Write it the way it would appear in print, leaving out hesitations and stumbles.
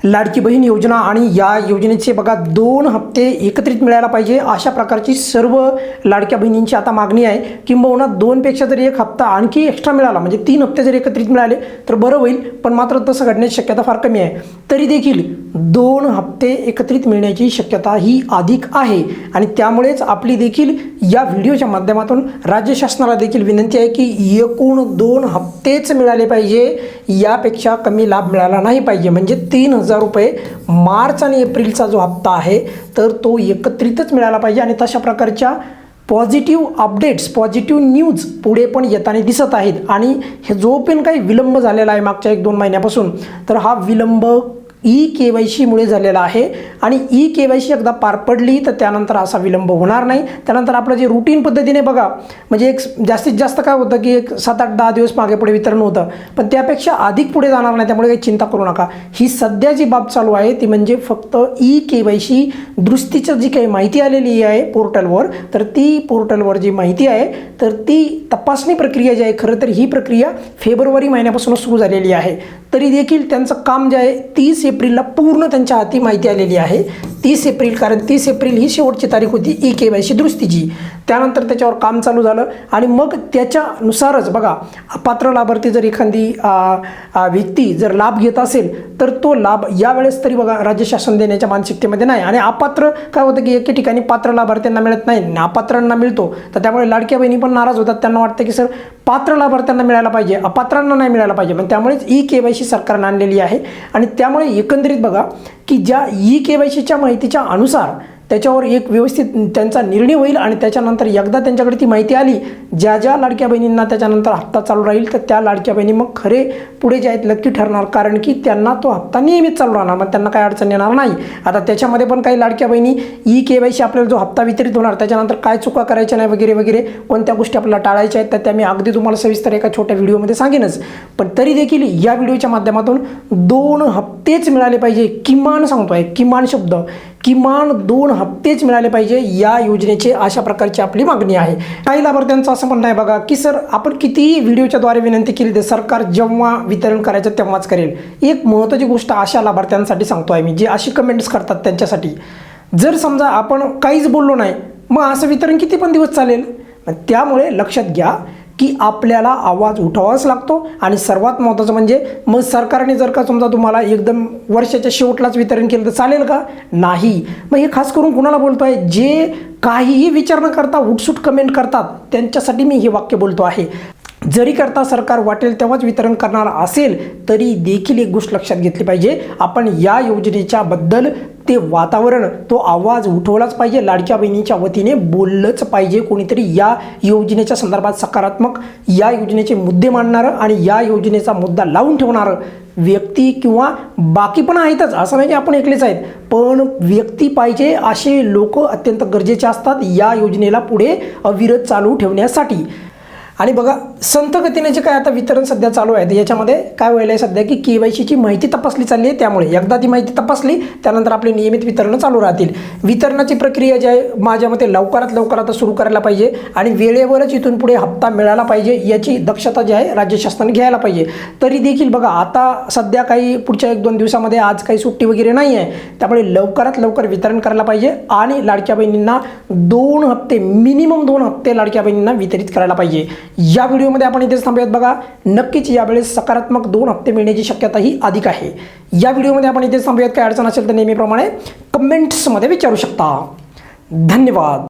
लाडकी बहीण योजना आणि या योजनेचे बघा 2 हप्ते एकत्रित मिळायला पाहिजे अशा प्रकारची सर्व लाडक्या बहिणींची आता मागणी आहे। किंबहुना 2 पेक्षा जरी एक हप्ता आणखी एक्स्ट्रा मिळाला म्हणजे 3 हप्ते जर एकत्रित मिळाले तर बरं होईल, पण मात्र तसं घडण्याची शक्यता फार कमी आहे। तरी देखील 2 हप्ते एकत्रित मिळण्याची शक्यता ही अधिक आहे आणि त्यामुळेच आपली देखील या व्हिडिओच्या माध्यमातून राज्य शासनाला देखील विनंती आहे की एकूण 2 हप्तेच मिळाले पाहिजे, यापेक्षा कमी लाभ मिळाला नाही पाहिजे। म्हणजे 3000 रुपये मार्च आणि एप्रिलचा जो हप्ता आहे तर तो एकत्रितच मिळाला पाहिजे आणि तशा प्रकारच्या पॉझिटिव्ह अपडेट्स, पॉझिटिव्ह न्यूज पुढे पण येताना दिसत आहेत। आणि हे जो पण काही विलंब झालेला आहे मागच्या 1-2 महिन्यापासून, तर हा विलंब ई-KYC मुळे झालेला आहे आणि ई-KYC एकदा पार पडली तर त्यानंतर असा विलंब होणार नाही। त्यानंतर आपलं जे रूटीन पद्धतीने बघा म्हणजे एक जास्तीत जास्त काय होतं की एक 7-8-10 दिवस मागे पुढे वितरण होतं, पण त्यापेक्षा अधिक पुढे जाणार नाही, त्यामुळे काही चिंता करू नका। ही सध्या जी बाब चालू आहे ती म्हणजे फक्त ई-KYC दुरुस्तीची जी काही माहिती आलेली आहे पोर्टलवर, तर ती पोर्टलवर जी माहिती आहे तर ती तपासणी प्रक्रिया जी आहे, खरं तर ही प्रक्रिया फेब्रुवारी महिन्यापासून सुरू झालेली आहे। तरी देखील त्यांचं काम जे आहे 30 एप्रिलला पूर्ण त्यांच्या हाती माहिती आलेली आहे। 30 एप्रिल, कारण 30 एप्रिल ही शेवटची तारीख होती ई-KYC दुरुस्तीची। त्यानंतर त्याच्यावर काम चालू झालं आणि मग त्याच्यानुसारच बघा अपात्र लाभार्थी जर एखादी व्यक्ती जर लाभ घेत असेल तर तो लाभ यावेळेस तरी बघा राज्य शासन देण्याच्या मानसिकतेमध्ये नाही। आणि अपात्र काय होतं की एके ठिकाणी पात्र लाभार्थ्यांना मिळत नाही, अपात्रांना मिळतो, तर त्यामुळे लाडक्या बहिणी पण नाराज होतात। त्यांना वाटतं की सर पात्र लाभार्थ्यांना मिळायला पाहिजे, अपात्रांना नाही मिळायला पाहिजे, पण त्यामुळेच ई-KYC सरकारने आणलेली आहे। आणि त्यामुळे एकंदरीत बघा की ज्या ई-KYCच्या माहितीच्या अनुसार त्याच्यावर एक व्यवस्थित त्यांचा निर्णय होईल आणि त्याच्यानंतर एकदा त्यांच्याकडे ती माहिती आली, ज्या ज्या लाडक्या बहिणींना त्याच्यानंतर हप्ता चालू राहील तर त्या लाडक्या बहिणी मग खरे पुढे जे आहेत लक्की ठरणार, कारण की त्यांना तो हप्ता नियमित चालू राहणार, मग त्यांना काही अडचण येणार नाही। आता त्याच्यामध्ये पण काही लाडक्या बहिणी ई-KYC आपल्याला जो हप्ता वितरित होणार त्याच्यानंतर काय चुका करायच्या नाही वगैरे वगैरे, कोणत्या गोष्टी आपल्याला टाळायच्या आहेत तर त्या मी अगदी तुम्हाला सविस्तर एका छोट्या व्हिडिओमध्ये सांगेनच। पण तरी देखील या व्हिडिओच्या माध्यमातून 2 हप्तेच मिळाले पाहिजे, किमान सांगतोय, किमान शब्द, किमान 2 हप्तेच मिळाले पाहिजे या योजनेचे, अशा प्रकारची आपली मागणी आहे। काही लाभार्थ्यांचं असं म्हणणं आहे बघा की सर आपण कितीही व्हिडिओच्या द्वारे विनंती केली तर सरकार जेव्हा वितरण करायचं तेव्हाच करेल। एक महत्त्वाची गोष्ट अशा लाभार्थ्यांसाठी सांगतो आहे मी, जे अशी कमेंट्स करतात त्यांच्यासाठी, जर समजा आपण काहीच बोललो नाही मग असं वितरण किती पण दिवस चालेल। त्यामुळे लक्षात घ्या की आपल्याला आवाज उठवावाच लागतो आणि सर्वात महत्त्वाचं म्हणजे मग सरकारने जर का समजा तुम्हाला एकदम वर्षाच्या शेवटलाच वितरण केलं तर चालेल का? नाही। मग हे खास करून कुणाला बोलतो आहे, जे काहीही विचार न करता उठसूट कमेंट करतात त्यांच्यासाठी मी हे वाक्य बोलतो आहे। जरी करता सरकार वाटेल तेव्हाच वितरण करणार असेल तरी देखील एक गोष्ट लक्षात घेतली पाहिजे, आपण या योजनेच्या बद्दल ते वातावरण, तो आवाज उठवलाच पाहिजे, लाडक्या बहिणीच्या वतीने बोललंच पाहिजे। कोणीतरी या योजनेच्या संदर्भात सकारात्मक या योजनेचे मुद्दे मांडणारं आणि या योजनेचा मुद्दा लावून ठेवणारं व्यक्ती किंवा बाकी पण आहेतच, असं नाही की आपण एकलेच आहेत, पण व्यक्ती पाहिजे असे लोक अत्यंत गरजेचे असतात या योजनेला पुढे अविरत चालू ठेवण्यासाठी। आणि बघा संत गतीने जे काय आता वितरण सध्या चालू आहे याच्यामध्ये काय व्हायला आहे सध्या की KYCची माहिती तपासली चालली आहे, त्यामुळे एकदा ती माहिती तपासली त्यानंतर आपले नियमित वितरण चालू राहतील। वितरणाची प्रक्रिया जी आहे माझ्या मते लवकरात लवकर आता सुरू करायला पाहिजे आणि वेळेवरच इथून पुढे हप्ता मिळाला पाहिजे याची दक्षता जी आहे राज्य शासनाने घ्यायला पाहिजे। तरी देखील बघा आता सध्या काही पुढच्या 1-2 दिवसामध्ये आज काही सुट्टी वगैरे नाही आहे, त्यामुळे लवकरात लवकर वितरण करायला पाहिजे आणि लाडक्या बहिणींना 2 हप्ते, मिनिमम 2 हप्ते लाडक्या बहिणींना वितरित करायला पाहिजे। या व्हिडिओमध्ये आपण इथेच थांबूयात बघा, नक्कीच यावेळेस सकारात्मक 2 हप्ते मिळण्याची शक्यता ही अधिक आहे। या व्हिडिओमध्ये आपण इथेच थांबूयात, काय अडचण असेल तर नेहमीप्रमाणे कमेंट्समध्ये विचारू शकता। धन्यवाद।